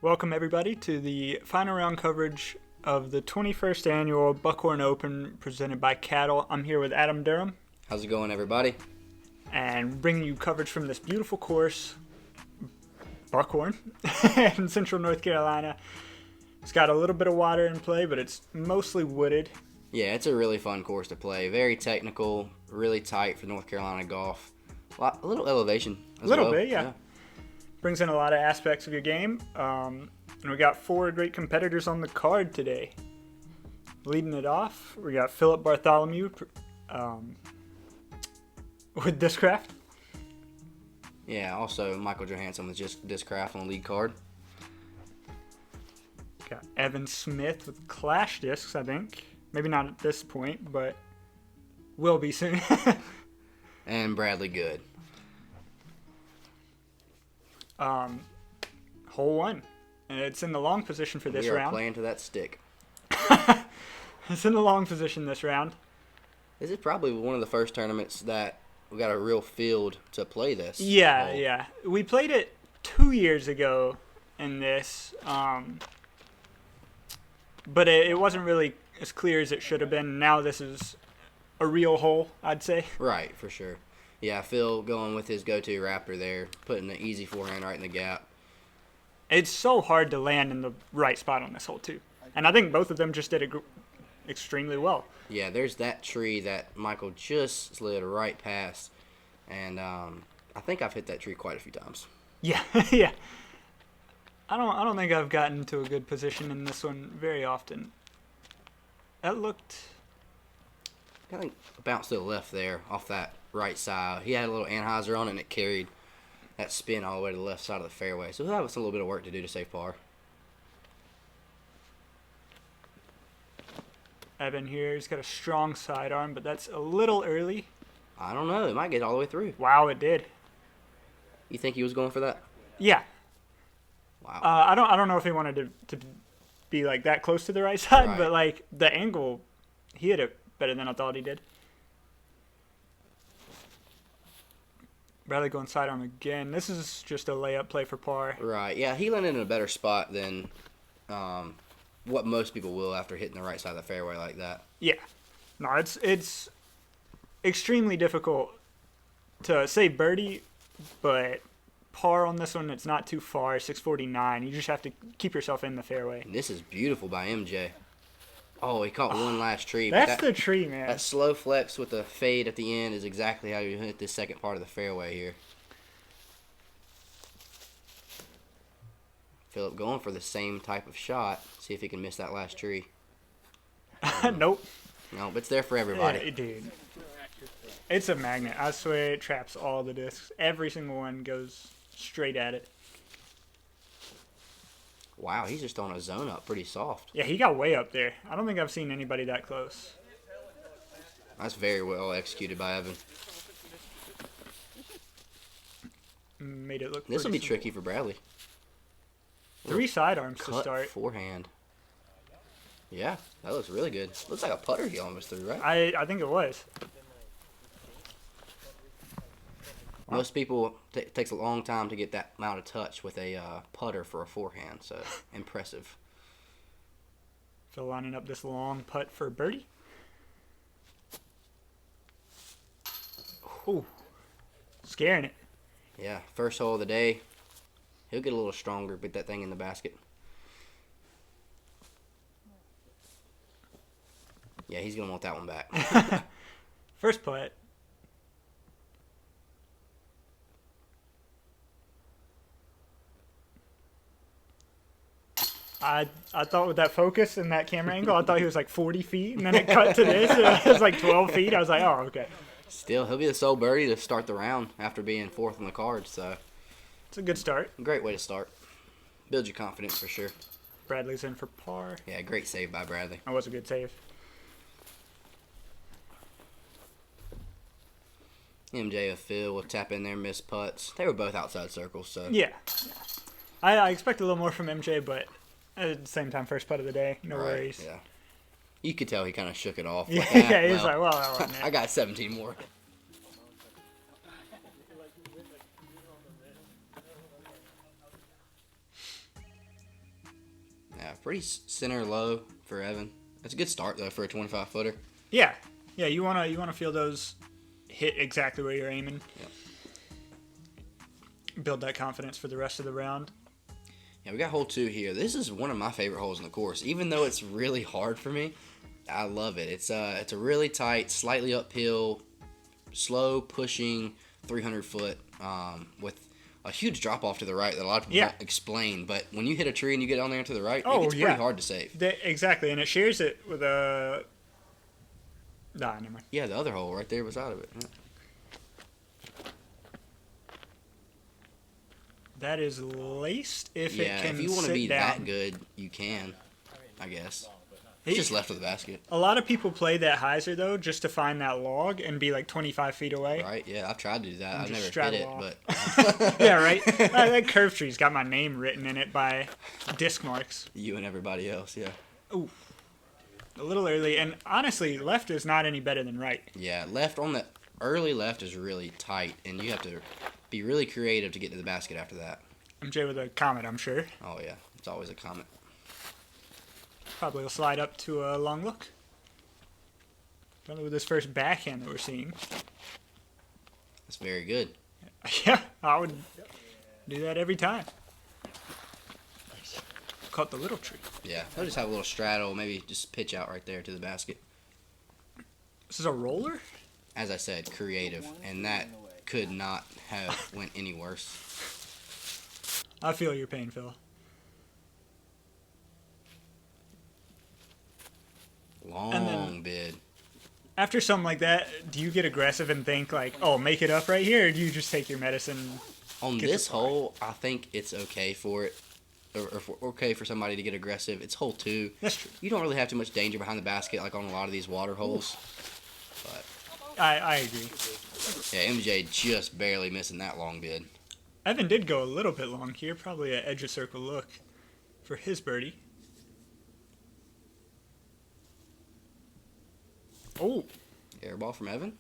Welcome everybody to the final round coverage of the 21st annual Buckhorn Open presented by Cattle. I'm here with Adam Durham. How's it going, everybody? And bringing you coverage from this beautiful course, Buckhorn, in central North Carolina. It's got a little bit of water in play, but it's mostly wooded. Yeah, it's a really fun course to play. Very technical, really tight for North Carolina golf. A little elevation as well. A little bit, yeah. Brings in a lot of aspects of your game. And we got four great competitors on the card today. Leading it off, we got Philip Bartholomew with Discraft. Yeah, also Michael Johansen with just Discraft on the lead card. Got Evan Smith with Clash Discs, I think. Maybe not at this point, but will be soon. And Bradley Good. Hole one. And it's in the long position for this round. We are playing to that stick. It's in the long position this round. This is probably one of the first tournaments that we got a real field to play this. Yeah, hole. yeah. We played it 2 years ago in this, but it wasn't really as clear as it should have been. Now this is a real hole, I'd say. Right, for sure. Yeah, Phil going with his go-to Raptor there, putting an easy forehand right in the gap. It's so hard to land in the right spot on this hole, too. And I think both of them just did it extremely well. Yeah, there's that tree that Michael just slid right past. And I think I've hit that tree quite a few times. Yeah, yeah. I don't think I've gotten to a good position in this one very often. That looked... I think bounced to the left there off that right side. He had a little anhyzer on it, and it carried that spin all the way to the left side of the fairway. So he'll have us a little bit of work to do to save par. Evan here, he's got a strong sidearm, but that's a little early. I don't know. It might get all the way through. Wow, it did. You think he was going for that? Yeah. Wow. I don't know if he wanted to be like that close to the right side, Right. but like the angle, he hit it better than I thought he did. Bradley going sidearm again. This is just a layup play for par. Right. Yeah, he landed in a better spot than what most people will after hitting the right side of the fairway like that. Yeah. No, it's extremely difficult to say birdie, but par on this one, it's not too far, 649. You just have to keep yourself in the fairway. And this is beautiful by MJ. Oh, he caught one last tree. That's the tree, man. That slow flex with the fade at the end is exactly how you hit this second part of the fairway here. Philip going for the same type of shot. See if he can miss that last tree. Nope. No, but it's there for everybody. Yeah, dude. It's a magnet. I swear it traps all the discs. Every single one goes straight at it. Wow, he's just on a zone up pretty soft. Yeah, he got way up there. I don't think I've seen anybody that close. That's very well executed by Evan. Made it look This will be simple. tricky for Bradley. 3 sidearms to Cut start. forehand. Yeah, that looks really good. Looks like a putter he almost threw, right? I think it was. Most people, it takes a long time to get that amount of touch with a putter for a forehand, so impressive. Phil lining up this long putt for birdie. Ooh, scaring it. Yeah, first hole of the day. He'll get a little stronger, put that thing in the basket. Yeah, he's going to want that one back. First putt. I thought with that focus and that camera angle, I thought he was like 40 feet, and then it cut to this. It was like 12 feet. I was like, oh, okay. Still, he'll be the sole birdie to start the round after being fourth on the card, so It's a good start. great way to start. Build your confidence for sure. Bradley's in for par. Yeah, great save by Bradley. That was a good save. MJ and Phil will tap in there, miss putts. They were both outside circles, so. Yeah. I expect a little more from MJ, but at the same time, first putt of the day. No worries. Yeah. You could tell he kind of shook it off. Yeah, Like, yeah, he's like, well, that wasn't I it. got 17 more. pretty center low for Evan. That's a good start though for a 25-footer. Yeah, you wanna feel those hit exactly where you're aiming. Yep. Build that confidence for the rest of the round. Yeah, we got hole 2 here. This is one of my favorite holes in the course. Even though it's really hard for me, I love it. It's a really tight, slightly uphill, slow pushing 300-foot with a huge drop off to the right that a lot of people don't explain. But when you hit a tree and you get on there to the right, it gets pretty hard to save. Exactly, and it shares it with a. Nah, never mind. Yeah, the other hole right there beside of it. Yeah. That is laced. If it can if you want to be down. that good, you can, I guess. It's just left of the basket. A lot of people play that hyzer, though, just to find that log and be like 25 feet away. Right, yeah, I've tried to do that. And I've never straddle hit it, off. but... Yeah, right? That curve tree's got my name written in it by disc marks. You and everybody else, yeah. Ooh. A little early. And honestly, left is not any better than right. Yeah, left on the early left is really tight, and you have to be really creative to get to the basket after that. MJ with a comment, I'm sure. Oh, yeah. It's always a comment. Probably will slide up to a long look. Probably with this first backhand that we're seeing. That's very good. Yeah, I would do that every time. Caught the little tree. Yeah, he'll just have a little straddle, maybe just pitch out right there to the basket. This is a roller? As I said, creative, and that could not have went any worse. I feel your pain, Phil. Long bid. After something like that, do you get aggressive and think like, oh, make it up right here, or do you just take your medicine? On this hole, I think it's okay for it, or okay for somebody to get aggressive. It's hole 2. That's true. You don't really have too much danger behind the basket like on a lot of these water holes. But I agree. yeah, MJ just barely missing that long bid. Evan did go a little bit long here, probably an edge of circle look for his birdie. Oh, Air ball from Evan.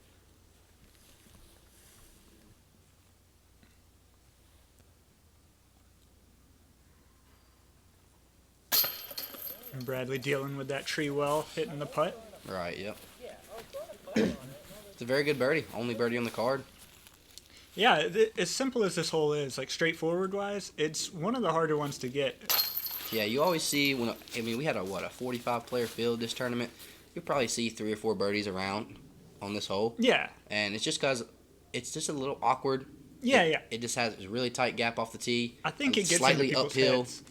and Bradley dealing with that tree well, hitting the putt. Right, yep. It's a very good birdie. Only birdie on the card. Yeah, as simple as this hole is, like straightforward wise, it's one of the harder ones to get. Yeah, you always see when we had a 45 player field this tournament. You'll probably see 3 or 4 birdies around on this hole. Yeah. And it's just because it's just a little awkward. Yeah. It just has a really tight gap off the tee. I think it gets slightly into people's uphill. heads.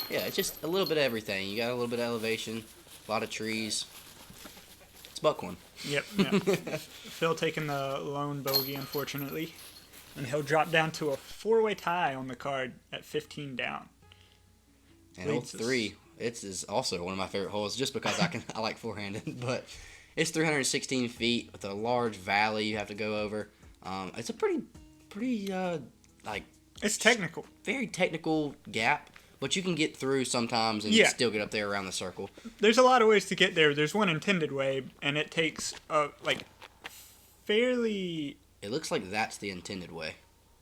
Yeah, it's just a little bit of everything. You got a little bit of elevation, a lot of trees. It's Buckhorn. Yep. Phil taking the lone bogey, unfortunately. And he'll drop down to a 4-way tie on the card at 15 down. And hole 3, is also one of my favorite holes just because I like four-handed. But it's 316 feet with a large valley you have to go over. It's a pretty it's technical. Very technical gap. But you can get through sometimes and still get up there around the circle. There's a lot of ways to get there. There's one intended way, and it takes fairly... It looks like that's the intended way.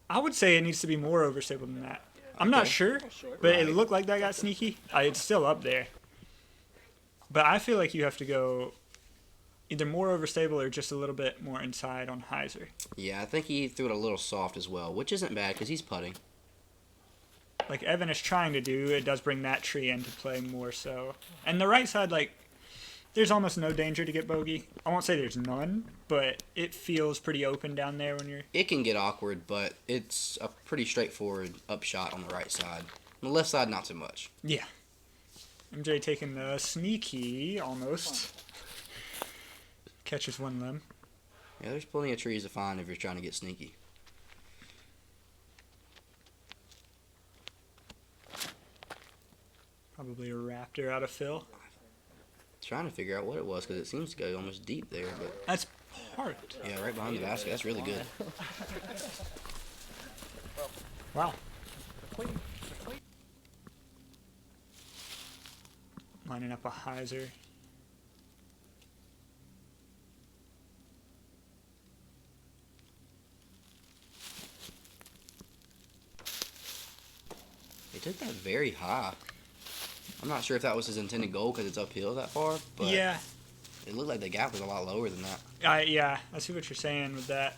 I would say it needs to be more overstable than that. I'm not sure, but it looked like that got sneaky. It's still up there. But I feel like you have to go either more overstable or just a little bit more inside on hyzer. Yeah, I think he threw it a little soft as well, which isn't bad because he's putting. Like Evan is trying to do, it does bring that tree into play more so. And the right side, there's almost no danger to get bogey. I won't say there's none, but it feels pretty open down there when you're... It can get awkward, but it's a pretty straightforward upshot on the right side. On the left side, not so much. Yeah. MJ taking the sneaky, almost. Catches one limb. Yeah, there's plenty of trees to find if you're trying to get sneaky. Probably a raptor out of Phil. Trying to figure out what it was because it seems to go almost deep there, but That's parked. yeah, right behind the basket. That's really good. Wow. Lining up a hyzer. They took that very high. I'm not sure if that was his intended goal because it's uphill that far, but Yeah. it looked like the gap was a lot lower than that. Yeah, I see what you're saying with that.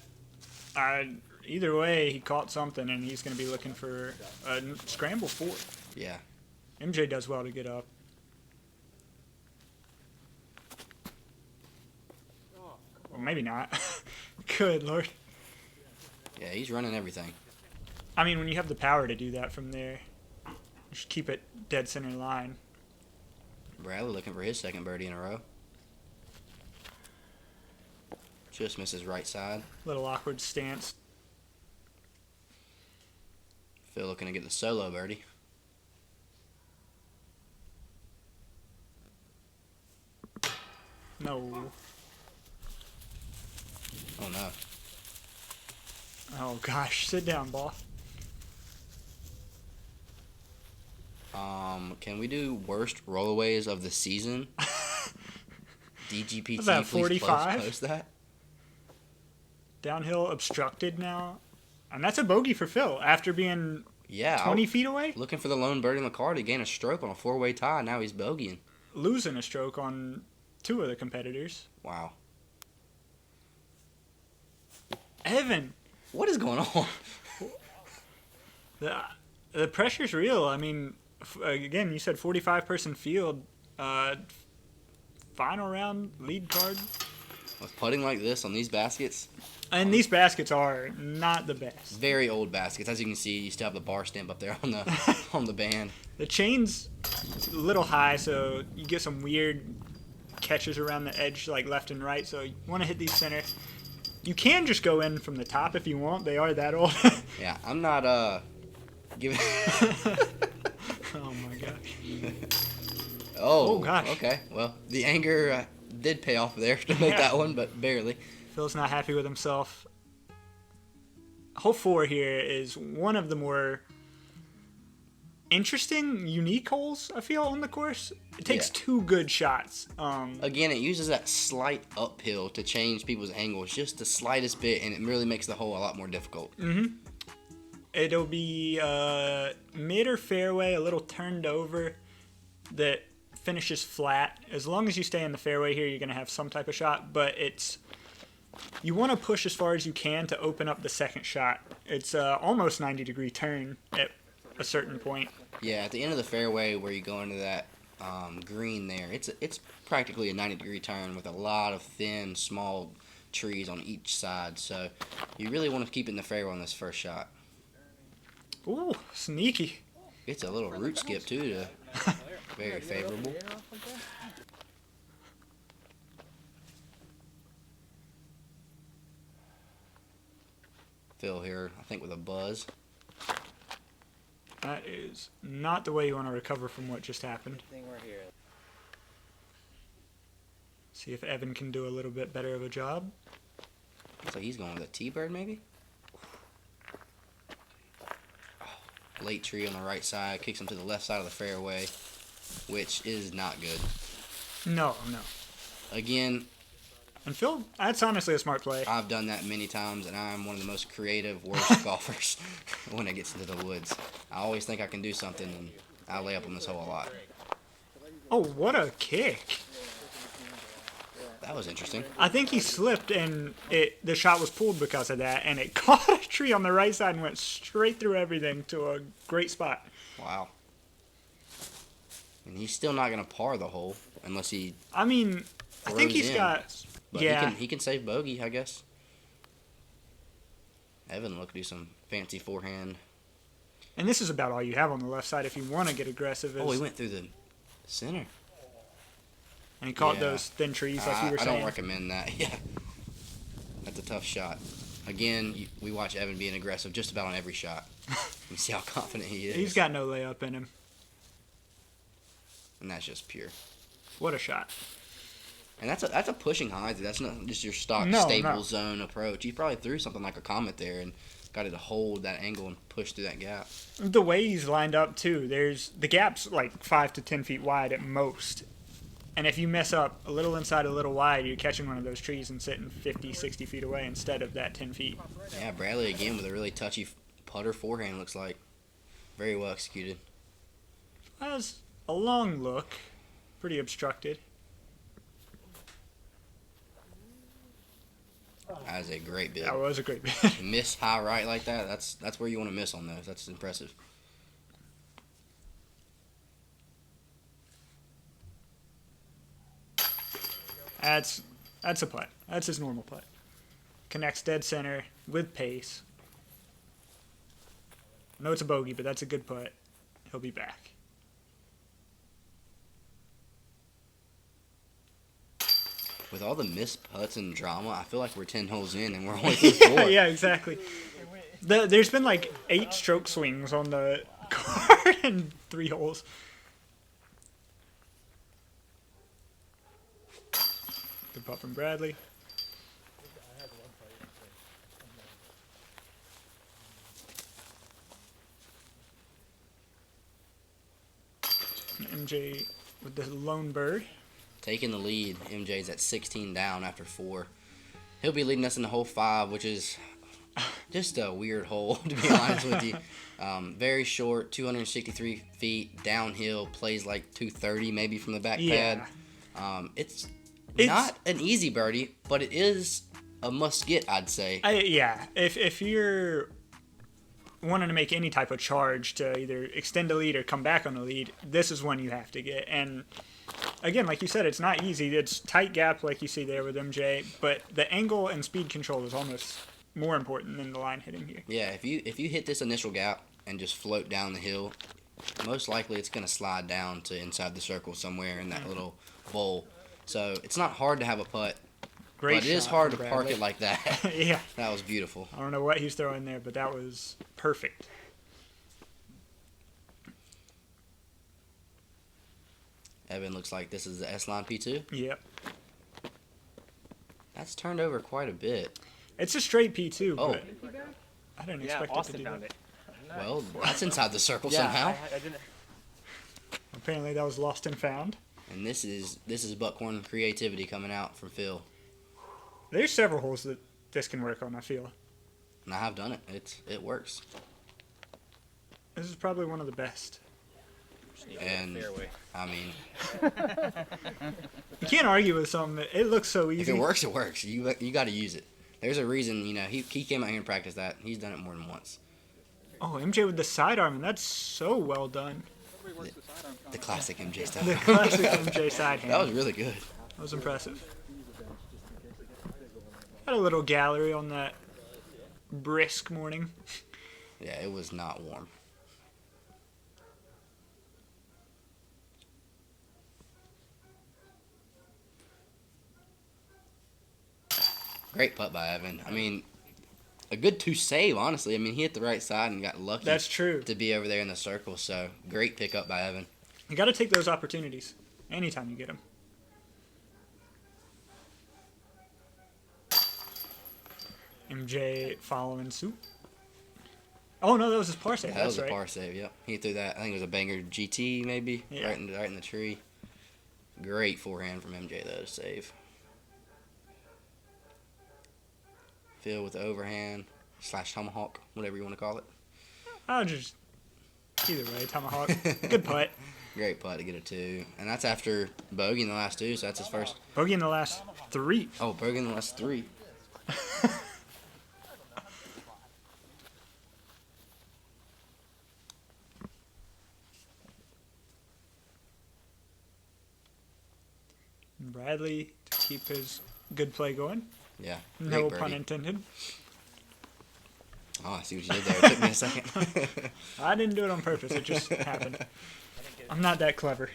Either way, he caught something, and he's going to be looking for a scramble fourth. Yeah. MJ does well to get up. Or maybe not. Good Lord. Yeah, he's running everything. I mean, when you have the power to do that from there, you should keep it dead center line. Bradley looking for his second birdie in a row. Just misses right side. Little awkward stance. Phil looking to get the solo birdie. No. Oh no. Oh gosh, sit down, ball. Can we do worst rollaways of the season? DGPT, About please 45? post that. Downhill obstructed now. And that's a bogey for Phil after being Yeah, 20 feet away. looking for the lone birdie in the car to gain a stroke on a four-way tie. Now he's bogeying. Losing a stroke on two of the competitors. Wow. Evan, What is going on? the pressure's real. I mean, again, you said 45-person field. Final round lead card. With putting like this on these baskets, And these baskets are not the best. very old baskets. As you can see, you still have the bar stamp up there on the on the band. The chain's a little high, so you get some weird catches around the edge, like left and right. So you want to hit these center. You can just go in from the top if you want. They are that old. Yeah, I'm not giving. Oh my gosh. Oh, Oh, gosh. Okay. Well, the anger did pay off there to make Yeah. that one, but barely. Phil's not happy with himself. Hole 4 here is one of the more interesting, unique holes, I feel, on the course. It takes Yeah. 2 good shots. Again, it uses that slight uphill to change people's angles just the slightest bit, and it really makes the hole a lot more difficult. It'll be mid or fairway, a little turned over, that finishes flat. As long as you stay in the fairway here, you're going to have some type of shot, but you want to push as far as you can to open up the second shot. It's almost 90-degree turn at a certain point. Yeah, at the end of the fairway where you go into that green there, it's practically a 90-degree turn with a lot of thin, small trees on each side. So you really want to keep it in the fairway on this first shot. Ooh, sneaky. It's a little root skip too, very favorable. Phil here, I think, with a buzz. That is not the way you want to recover from what just happened. See if Evan can do a little bit better of a job. Looks like he's going with a T-bird, maybe? Oh, late tree on the right side, kicks him to the left side of the fairway, which is not good. No. Again, And Phil, that's honestly a smart play. I've done that many times, and I'm one of the most creative, worst golfers when it gets into the woods. I always think I can do something, and I lay up on this hole a lot. Oh, what a kick. That was interesting. I think he slipped and the shot was pulled because of that, and it caught a tree on the right side and went straight through everything to a great spot. Wow. And he's still not going to par the hole unless he I mean, I think throws he's in. got... But yeah. he can save bogey, I guess. Evan look do some fancy forehand. And this is about all you have on the left side if you want to get aggressive. Oh, he went through the center. And he caught Yeah. those thin trees like you were I saying. don't recommend that. Yeah. That's a tough shot. Again, we watch Evan being aggressive just about on every shot. You see how confident he is. He's got no layup in him. And that's just pure. What a shot. And that's a pushing high. That's not just your stock No, stable no. zone approach. He probably threw something like a Comet there and got it to hold that angle and push through that gap. The way he's lined up, too, the gap's like 5 to 10 feet wide at most. And if you mess up a little inside, a little wide, you're catching one of those trees and sitting 50, 60 feet away instead of that 10 feet. Yeah, Bradley again with a really touchy putter forehand, looks like. Very well executed. That was a long look. Pretty obstructed. That is a great bid. That was a great bid. Miss high right like that. That's where you want to miss on those. That's impressive. That's a putt. That's his normal putt. Connects dead center with pace. I know it's a bogey, but that's a good putt. He'll be back. With all the missed putts and drama, I feel like we're 10 holes in and we're only through 4. Yeah, exactly. There's been like 8 stroke swings on the card in 3 holes. Good putt from Bradley. And MJ with the lone bird. Taking the lead. MJ's at 16 down after 4. He'll be leading us in the hole 5, which is just a weird hole, to be honest with you. Very short, 263 feet, downhill, plays like 230 maybe from the back Yeah. pad. It's not an easy birdie, but it is a must-get, I'd say. Yeah, if you're wanting to make any type of charge to either extend the lead or come back on the lead, this is one you have to get. And again, like you said, it's not easy. It's tight gap, like you see there with MJ, but the angle and speed control is almost more important than the line hitting here. Yeah, if you hit this initial gap and just float down the hill, most likely it's going to slide down to inside the circle somewhere in that little bowl. So it's not hard to have a putt, Great but it is shot hard from to park Bradley. it like that. Yeah. That was beautiful. I don't know what he's throwing there, but that was perfect. Evan looks like this is the S-Line P2. Yep. That's turned over quite a bit. It's a straight P2, Oh. but I didn't Yeah, expect it to Austin do found that. it. Well, that's inside the circle Yeah, somehow. I didn't. Apparently that was lost and found. And this is Buckhorn creativity coming out from Phil. There's several holes that this can work on, I feel. And I have done it. It works. This is probably one of the best. Just need And- a fairway. I mean, You can't argue with something that it looks so if easy. it works, it works. You got to use it. There's a reason, he came out here and practiced that. He's done it more than once. Oh, MJ with the sidearm, and that's so well done. The classic MJ stuff. The classic MJ side hand. That was really good. That was impressive. Had a little gallery on that brisk morning. Yeah, it was not warm. Great putt by Evan. I mean, a good 2 save, honestly. I mean, he hit the right side and got lucky That's true. to be over there in the circle. So, great pickup by Evan. You got to take those opportunities anytime you get them. MJ following suit. Oh no, that was his par save. That That's was a right. par save, yep. He threw that, I think it was a banger GT maybe, Yeah. right in the tree. Great forehand from MJ, though, to save. Phil with the overhand, / tomahawk, whatever you want to call it. I'll just either way, tomahawk. Good putt. Great putt to get a 2. And that's after bogey in the last 2, so that's his first. Bogey in the last 3. Oh, bogey in the last 3. Bradley to keep his good play going. Yeah, No great pun birdie. intended. Oh, I see what you did there. It took me a second. I didn't do it on purpose. It just happened. I'm not that clever.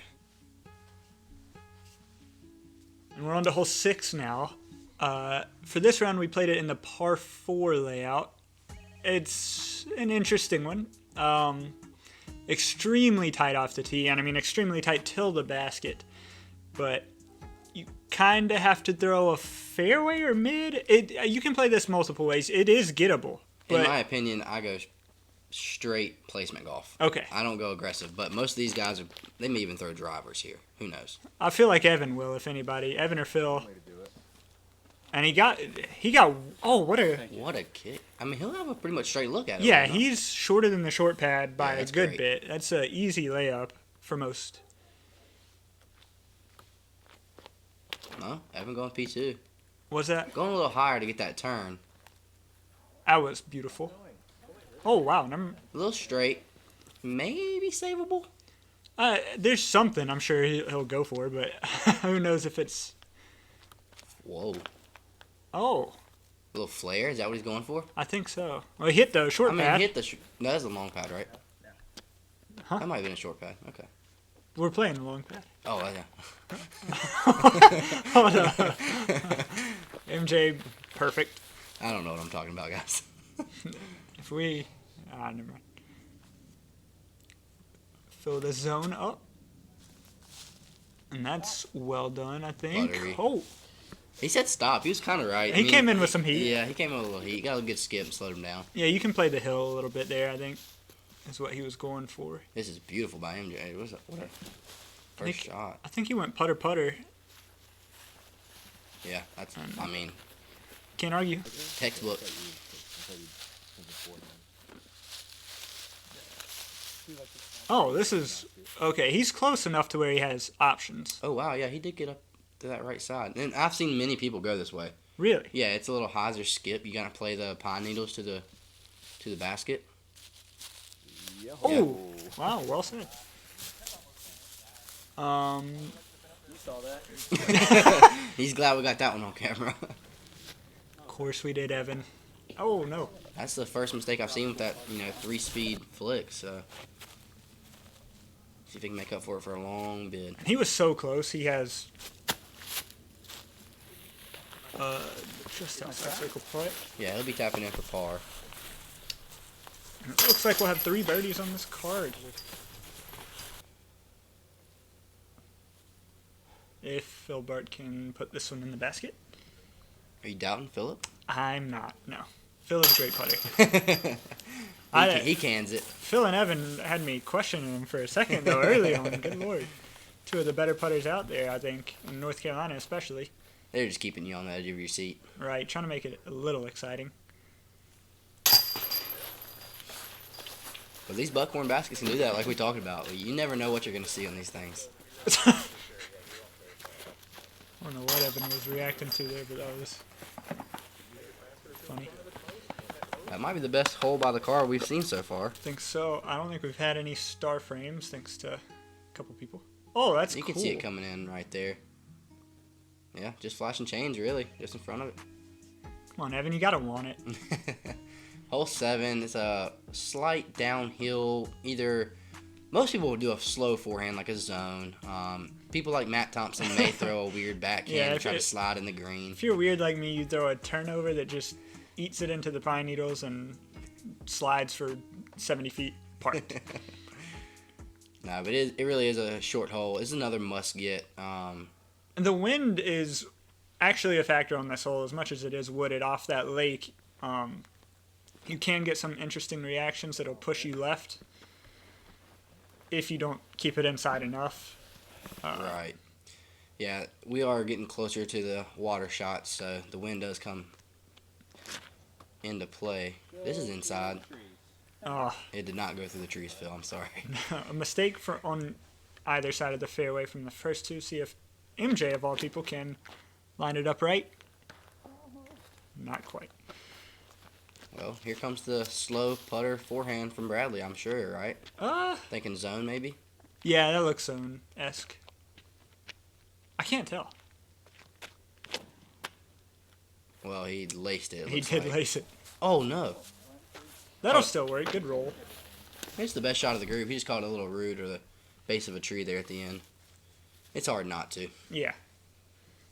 And we're on to hole 6 now. For this round, we played it in the par 4 layout. It's an interesting one. Extremely tight off the tee, and I mean extremely tight till the basket. But you kind of have to throw a fairway or mid. You can play this multiple ways. It is gettable. In But my opinion, I go straight placement golf. okay, I don't go aggressive, but most of these guys, they may even throw drivers here. Who knows? I feel like Evan will, if anybody. Evan or Phil. And he got. Oh, what a. What a kick. I mean, he'll have a pretty much straight look at it. Yeah, will he not? he's shorter than the short pad by Yeah, a that's good great. bit. That's an easy layup for most No, Evan going P2. Was that? Going a little higher to get that turn. That was beautiful. Oh, wow. A little straight. Maybe savable. There's something I'm sure he'll go for, but who knows if it's... Whoa. Oh, A little flare. Is that what he's going for? I think so. Well, he hit the short pad. He hit the... No, that's a long pad, right? Huh? That might have been a short pad. Okay. We're playing the long pad. Oh, yeah. Hold on. MJ, perfect. I don't know what I'm talking about, guys. If we... never mind. Fill the zone up. And that's well done, I think. Buttery. Oh, He said stop. He was kind of right. he came in with some heat. Yeah, he came in with a little heat. Got a good skip and slowed him down. Yeah, you can play the hill a little bit there, I think. Is what he was going for. This is beautiful by MJ. What a first shot. I think he went putter. Yeah, that's, I mean, Can't argue. textbook. Oh, this is... Okay, he's close enough to where he has options. Oh, wow. Yeah, he did get up to that right side. And I've seen many people go this way. Really? Yeah, it's a little hyzer skip. You got to play the pine needles to the basket. Oh, wow, well said. You saw that? He's glad we got that one on camera. Of course we did, Evan. Oh, no. That's the first mistake I've seen with that, 3-speed flick. So, see if he can make up for it for a long bid. He was so close. He has... just outside circle putt. Yeah, he'll be tapping in for par. And it looks like we'll have 3 birdies on this card. If Phil Bart can put this one in the basket. Are you doubting Philip? I'm not, no. Phil is a great putter. He cans it. Phil and Evan had me questioning him for a second, though, early on. Good lord. 2 of the better putters out there, I think, in North Carolina especially. They're just keeping you on the edge of your seat. Right, trying to make it a little exciting. But these Buckhorn baskets can do that like we talked about. You never know what you're going to see on these things. I don't know what Evan was reacting to there, but that was funny. That might be the best hole by the car we've seen so far. I think so. I don't think we've had any star frames, thanks to a couple people. Oh, that's You cool. can see it coming in right there. Yeah, just flashing chains, really, just in front of it. Come on, Evan, you gotta want it. Hole 7 is a slight downhill. Most people will do a slow forehand, like a zone. People like Matt Thompson may throw a weird backhand Yeah, and try to slide in the green. If you're weird like me, you throw a turnover that just eats it into the pine needles and slides for 70 feet apart. No, but it really is a short hole. It's another must get. And the wind is actually a factor on this hole as much as it is wooded off that lake. You can get some interesting reactions that'll push you left if you don't keep it inside enough. Right. Yeah, we are getting closer to the water shots, so the wind does come into play. This is inside. It did not go through the trees, Phil. I'm sorry. A mistake on either side of the fairway from the first 2. See if MJ, of all people, can line it up right. Not quite. Well, here comes the slow putter forehand from Bradley, I'm sure, right? Thinking zone, maybe? Yeah, that looks zone-esque. I can't tell. Well, he laced it. He did lace it. Oh, no. That'll still work. Good roll. It's the best shot of the group. He just caught a little root or the base of a tree there at the end. It's hard not to. Yeah.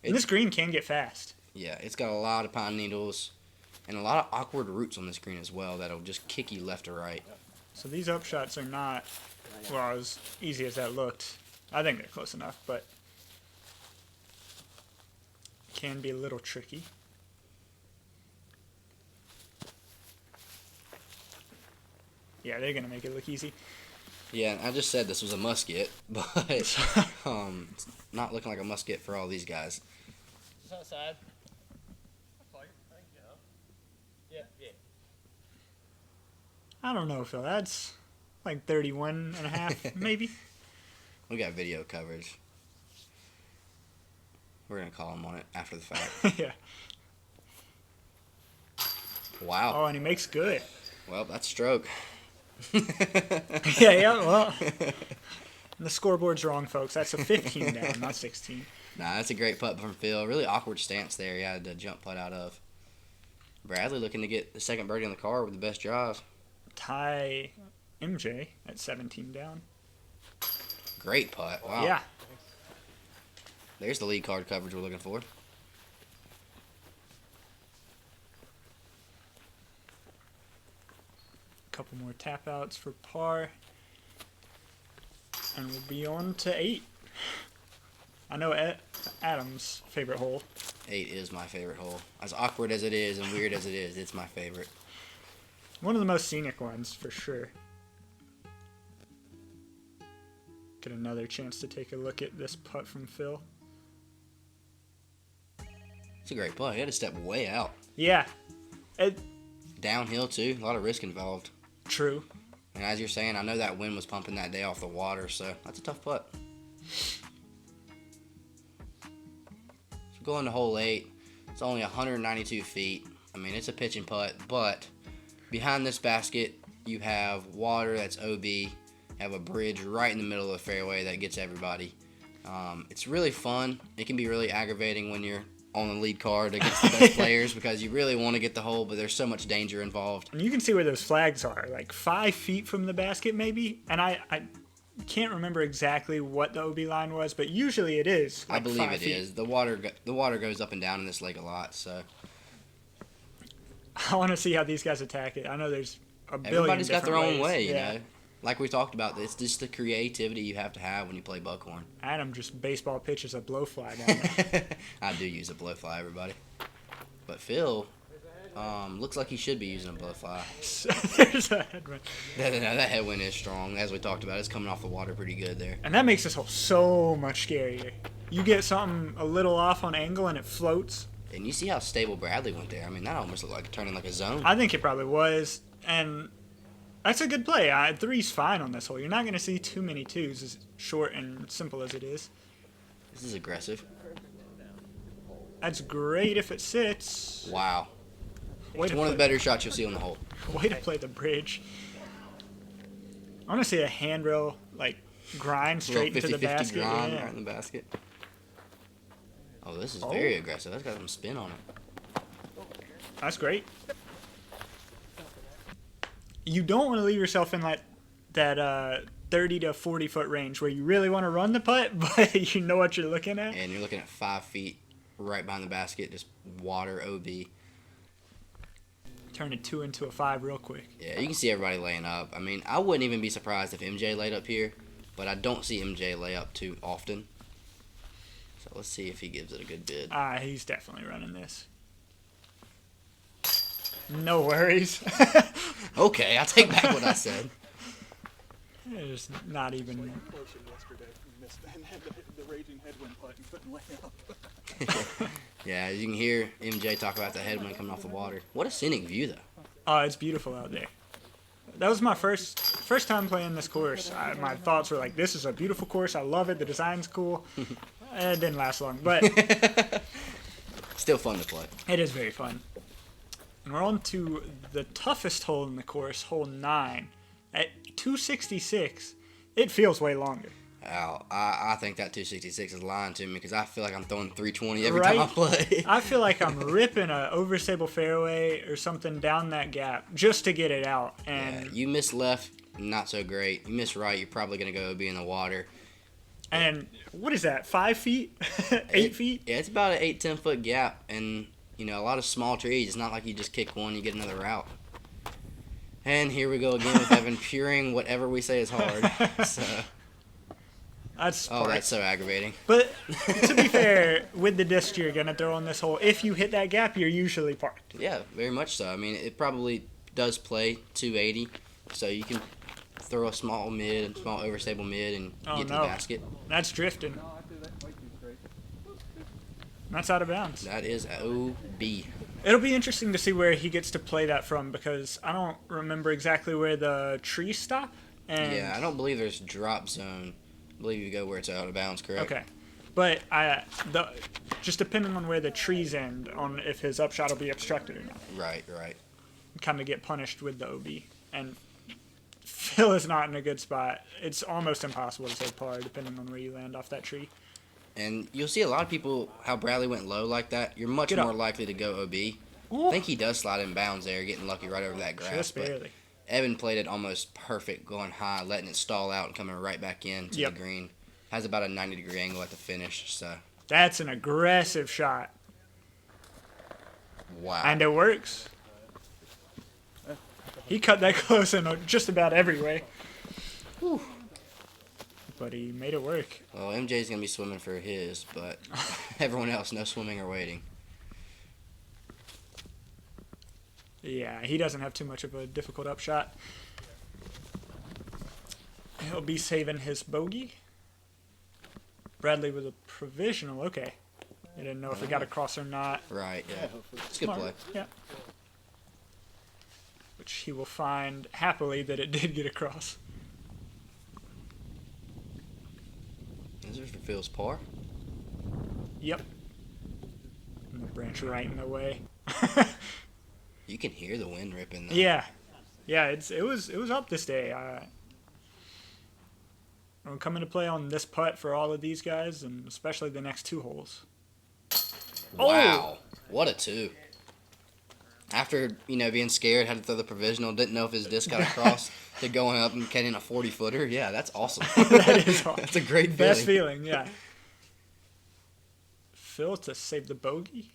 And this green can get fast. Yeah, it's got a lot of pine needles and a lot of awkward roots on this green as well that'll just kick you left or right. So these upshots are not, well, as easy as that looked. I think they're close enough, but can be a little tricky. Yeah, they're going to make it look easy. Yeah, I just said this was a must get, but it's not looking like a must get for all these guys. Just outside. Yeah. I don't know, Phil. That's like 31 and a half, maybe. We got video coverage. We're going to call him on it after the fact. Yeah. Wow. Oh, and he makes good. Well, that's stroke. Yeah, well. The scoreboard's wrong, folks. That's a 15 down, not 16. Nah, that's a great putt from Phil. Really awkward stance there he had to jump putt out of. Bradley looking to get the second birdie on the car with the best drive. Tie MJ at 17 down. Great putt. Wow. Yeah. There's the lead card coverage we're looking for. Couple more tap outs for par. And we'll be on to 8. I know Adam's favorite hole. 8 is my favorite hole. As awkward as it is and weird as it is, it's my favorite. One of the most scenic ones, for sure. Get another chance to take a look at this putt from Phil. It's a great putt. He had to step way out. Yeah. Downhill, too. A lot of risk involved. True. And as you're saying, I know that wind was pumping that day off the water, so that's a tough putt. So going to hole 8, it's only 192 feet. I mean, it's a pitch and putt, but behind this basket, you have water that's OB. You have a bridge right in the middle of the fairway that gets everybody. It's really fun. It can be really aggravating when you're on the lead card against the best players because you really want to get the hole, but there's so much danger involved. And you can see where those flags are, like 5 feet from the basket maybe. And I can't remember exactly what the OB line was, but usually it is. Like I believe 5 it feet. is. The water goes up and down in this lake a lot, so I want to see how these guys attack it. I know there's a billion everybody's got their different own ways. way, you Yeah. know. Like we talked about, it's just the creativity you have to have when you play Buckhorn. Adam just baseball pitches a blowfly down there. I do use a blowfly, everybody. But Phil looks like he should be using a blowfly. So there's a headwind. That headwind is strong, as we talked about. It's coming off the water pretty good there. And that makes this hole so much scarier. You get something a little off on angle and it floats. And you see how stable Bradley went there. I mean, that almost looked like turning like a zone. I think it probably was. And that's a good play. 3's fine on this hole. You're not going to see too many 2s, as short and simple as it is. This is aggressive. That's great if it sits. Wow. Way It's to one of the play- better shots you'll see on the hole. Way to play the bridge. I want to see a handrail, like, grind straight into the 50-50 basket. grind Yeah. right in the basket. Oh, this is very aggressive. That's got some spin on it. That's great. You don't want to leave yourself in that 30 to 40 foot range where you really want to run the putt, but you know what you're looking at. And you're looking at 5 feet right behind the basket, just water OB. Turn a 2 into a 5 real quick. Yeah, you can see everybody laying up. I mean, I wouldn't even be surprised if MJ laid up here, but I don't see MJ lay up too often. So let's see if he gives it a good bid. He's definitely running this. No worries. Okay, I take back what I said. There's not even. Closer yesterday, you missed and had the raging headwind putt and couldn't lay up. Yeah, as you can hear MJ talk about the headwind coming off the water. What a scenic view, though. Oh, it's beautiful out there. That was my first time playing this course. My thoughts were like, this is a beautiful course. I love it. The design's cool. It didn't last long, but Still fun to play. it is very fun. And we're on to the toughest hole in the course, hole 9. At 266, it feels way longer. Al, I think that 266 is lying to me because I feel like I'm throwing 320 every Right? time I play. I feel like I'm ripping a overstable fairway or something down that gap just to get it out. Yeah, And you miss left, not so great. You miss right, you're probably going to go be in the water. and what is that, 5 feet? 8 feet? Yeah, it's about an 8-10 foot gap, and you know, a lot of small trees. It's not like you just kick one, you get another route. And here we go again with Evan puring whatever we say is hard. So, That's oh, that's so aggravating. But to be fair, with the disc you're going to throw on this hole, if you hit that gap, you're usually parked. Yeah, very much so. I mean, it probably does play 280, so you can throw a small mid, small overstable mid, and Oh, get to no. the basket. That's drifting. That's out of bounds. That is OB. It'll be interesting to see where he gets to play that from because I don't remember exactly where the trees stop. And Yeah, I don't believe there's drop zone. I believe you go where it's out of bounds, correct? Okay. But just depending on where the trees end, on if his upshot will be obstructed or not. Right. Kind of get punished with the OB. And Phil is not in a good spot. It's almost impossible to say par, depending on where you land off that tree. And you'll see a lot of people, how Bradley went low like that. You're much Get more up. likely to go OB. Ooh. I think he does slide in bounds there, getting lucky right over that grass. Just but barely. Evan played it almost perfect, going high, letting it stall out, and coming right back in to Yep. the green. Has about a 90-degree angle at the finish. So That's an aggressive shot. wow. And it works. He cut that close in just about every way. Whew. But he made it work. Well, MJ's going to be swimming for his, but everyone else, no swimming or waiting. Yeah, he doesn't have too much of a difficult upshot. He'll be saving his bogey. Bradley with a provisional. Okay. I didn't know if it got across or not. Right, yeah. It's a good Smart. play. Yeah. Which he will find happily that it did get across. This is for Phil's par. Yep. And the branch right in the way. You can hear the wind ripping. Though. Yeah. Yeah, it was up this day. I'm coming to play on this putt for all of these guys, and especially the next 2 holes. Wow. What a 2. After, being scared, had to throw the provisional, didn't know if his disc got across, to going up and catching a 40-footer. Yeah, that's awesome. That is awesome. That's a great feeling. Best feeling, yeah. Phil to save the bogey.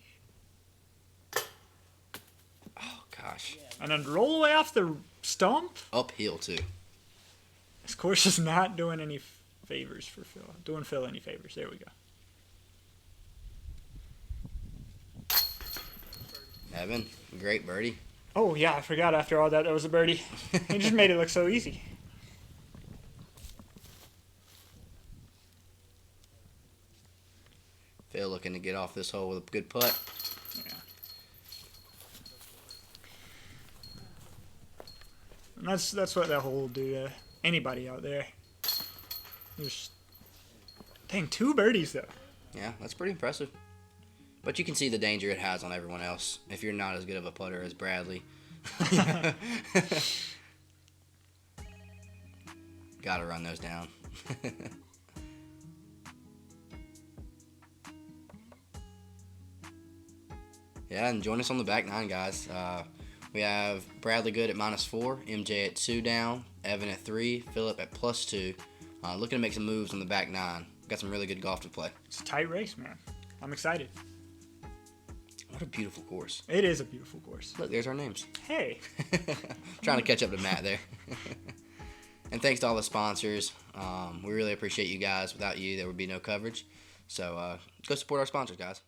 Oh, gosh. And then roll away off the stump. Uphill, too. This course is not doing any favors for Phil. Doing Phil any favors. There we go. Evan, great birdie. Oh, yeah, I forgot after all that was a birdie. He just made it look so easy. Phil looking to get off this hole with a good putt. Yeah. And that's what that hole will do to anybody out there. There's, dang, 2 birdies, though. Yeah, that's pretty impressive. But you can see the danger it has on everyone else if you're not as good of a putter as Bradley. Gotta run those down. Yeah, and join us on the back 9, guys. We have Bradley good at -4, MJ at 2 down, Evan at 3, Philip at +2. Looking to make some moves on the back 9. Got some really good golf to play. It's a tight race, man. I'm excited. What a beautiful course. It is a beautiful course. Look, there's our names. Hey. Trying to catch up to Matt there. And thanks to all the sponsors. We really appreciate you guys. Without you, there would be no coverage. So go support our sponsors, guys.